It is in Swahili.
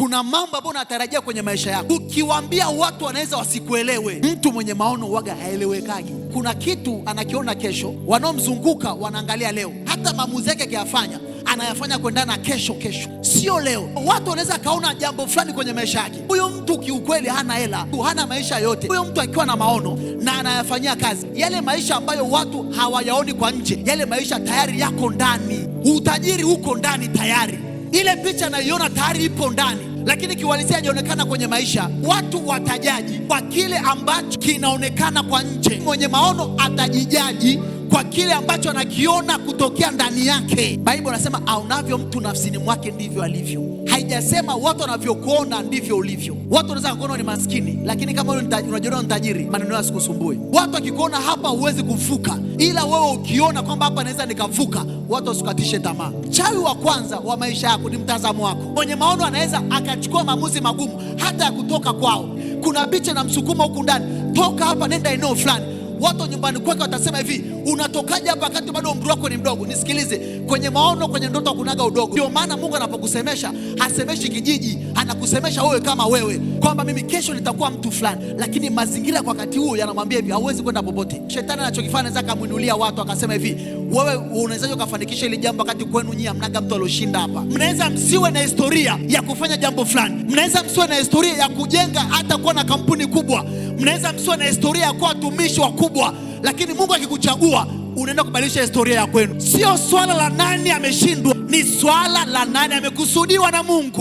Kuna mambo ambayo unatarajia kwenye maisha yako, ukiwaambia watu wanaweza wasikuelewe. Mtu mwenye maono waga haelewekaji. Kuna kitu anakiona kesho, wanaomzunguka wanaangalia leo. Hata maamuzi yake akiyafanya, anayafanya kuendana na kesho, sio leo. Watu wanaweza kaona jambo fulani kwenye maisha yake, huyo mtu kiukweli hana hela, hana maisha yote. Huyo mtu akiwa na maono na anayafanyia kazi, yale maisha ambayo watu hawayaoni kwa nje, yale maisha tayari yako ndani. Utajiri uko ndani tayari, ile picha naiona tayari ipo ndani, lakini kiuhalisia hajaonekana kwenye maisha. Watu watajaji kwa kile ambacho kinaonekana kwa nje. Mwenye maono atajijaji kwa kile ambacho anakiona kutokea ndani yake. Biblia inasema aonavyo mtu nafsini mwake ndivyo alivyo. Haijasema watu wanavyokuona ndivyo ulivyo. Watu wanaweza kukuona ni maskini, lakini kama unajiona ni tajiri, maneno yao yasikusumbue. Watu wakikuona hapa huwezi kuvuka, ila wewe ukiona kwamba hapa naweza nikavuka, watu wasikukatishe tamaa. Chawi wa kwanza wa maisha yako ni mtazamo wako. Mwenye maono anaweza akachukua maamuzi magumu hata ya kutoka kwao. Kuna bicha na msukuma huku ndani, toka hapa nenda eneo fulani. Watu nyumbani kwake watasema hivi, unatokaje hapa wakati bado umri wako ni mdogo? Nisikilize, kwenye maono, kwenye ndoto kunaga udogo. Ndio maana Mungu anapokusemesha hasemeshi kijiji, anakusemesha wewe kama wewe, kwamba mimi kesho nitakuwa mtu fulani, lakini mazingira kwa wakati huo yanamwambia hivi, hauwezi kwenda popote. Shetani anachokifanya anaweza kumwinulia watu akasema hivi, wewe unawezaje kufanikisha ile jambo wakati kwenu nyinyi hamnaga mtu aliyoshinda hapa? Mnaweza msiwe na historia ya kufanya jambo fulani, mnaweza msiwe na historia ya kujenga hata kuwa na kampuni kubwa, mnaweza msiwe na historia ya kuwa watumishi wakubwa, lakini Mungu akikuchagua unaenda kubadilisha historia ya kwenu. Sio swala la nani ameshindwa, ni swala la nani amekusudiwa na Mungu.